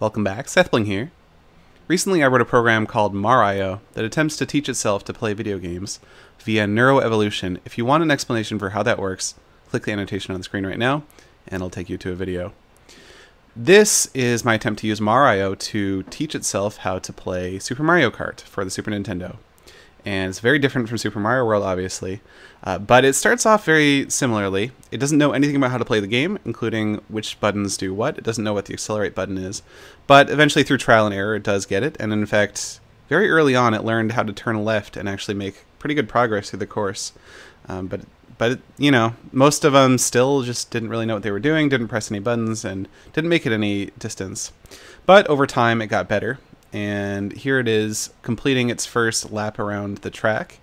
Welcome back, SethBling here. Recently I wrote a program called MarI that attempts to teach itself to play video games via Neuro-Evolution. If you want an explanation for how that works, click the annotation on the screen right now and it'll take you to a video. This is my attempt to use MarI to teach itself how to play Super Mario Kart for the Super Nintendo. And it's very different from Super Mario World, obviously, but it starts off very similarly. It doesn't know anything about how to play the game, including which buttons do what. It doesn't know what the accelerate button is, but eventually through trial and error it does get it, and in fact, very early on it learned how to turn left and actually make pretty good progress through the course. But you know, most of them still just didn't really know what they were doing, didn't press any buttons, and didn't make it any distance. But over time it got better. And here it is completing its first lap around the track.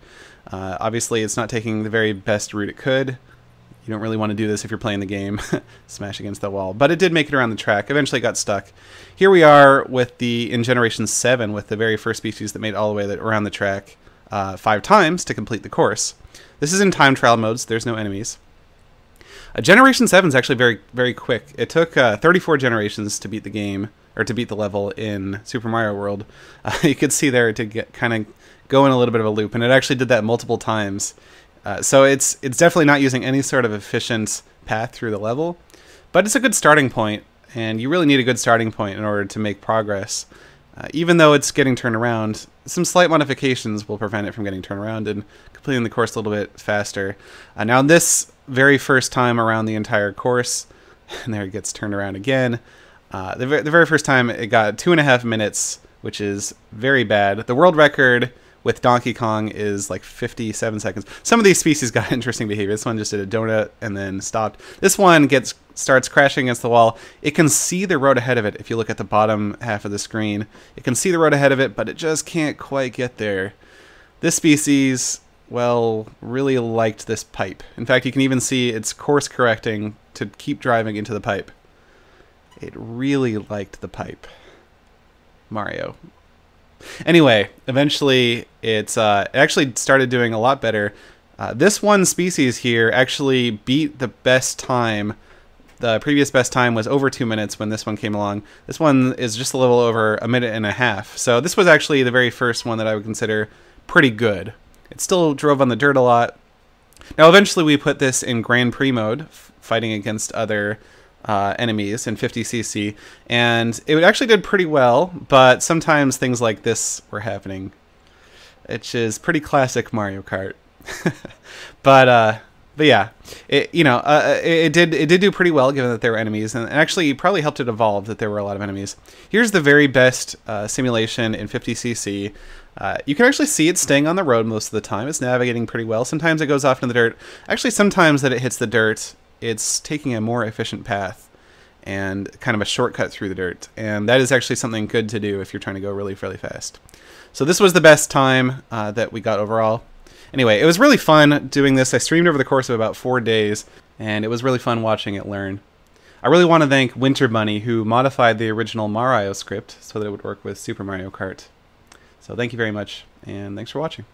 Obviously it's not taking the very best route it could. You don't really want to do this if you're playing the game, smash against the wall. But it did make it around the track, eventually got stuck. Here we are with in Generation 7 with the very first species that made it all the way around the track 5 times to complete the course. This is in time trial mode, so there's no enemies. Generation 7 is actually very, very quick. It took 34 generations to beat the game, or to beat the level in Super Mario World. You could see there to get kind of go in a little bit of a loop, and it actually did that multiple times. So it's definitely not using any sort of efficient path through the level, but it's a good starting point, and you really need a good starting point in order to make progress. Even though it's getting turned around, some slight modifications will prevent it from getting turned around and completing the course a little bit faster. Now this very first time around the entire course, and there it gets turned around again, the very first time it got 2.5 minutes, which is very bad. The world record with Donkey Kong is like 57 seconds. Some of these species got interesting behavior. This one just did a donut and then stopped. This one starts crashing against the wall. It can see the road ahead of it. If you look at the bottom half of the screen, it can see the road ahead of it, but it just can't quite get there. This species, well, really liked this pipe. In fact, you can even see it's course correcting to keep driving into the pipe. It really liked the pipe. Mario. Anyway, eventually it actually started doing a lot better. This one species here actually beat the best time. The previous best time was over 2 minutes when this one came along. This one is just a little over 1.5 minutes. So this was actually the very first one that I would consider pretty good. It still drove on the dirt a lot. Now eventually we put this in Grand Prix mode, fighting against other enemies in 50cc, and it actually did pretty well, but sometimes things like this were happening, which is pretty classic Mario Kart. but yeah, it did do pretty well given that there were enemies, and actually probably helped it evolve that there were a lot of enemies. Here's the very best simulation in 50cc. You can actually see it staying on the road most of the time. It's navigating pretty well. Sometimes it goes off into the dirt. Actually, sometimes that it hits the dirt, it's taking a more efficient path and kind of a shortcut through the dirt. And that is actually something good to do if you're trying to go really, really fast. So this was the best time that we got overall. Anyway, it was really fun doing this. I streamed over the course of about 4 days, and it was really fun watching it learn. I really want to thank Winter Bunny, who modified the original MarI script so that it would work with Super Mario Kart. So thank you very much, and thanks for watching.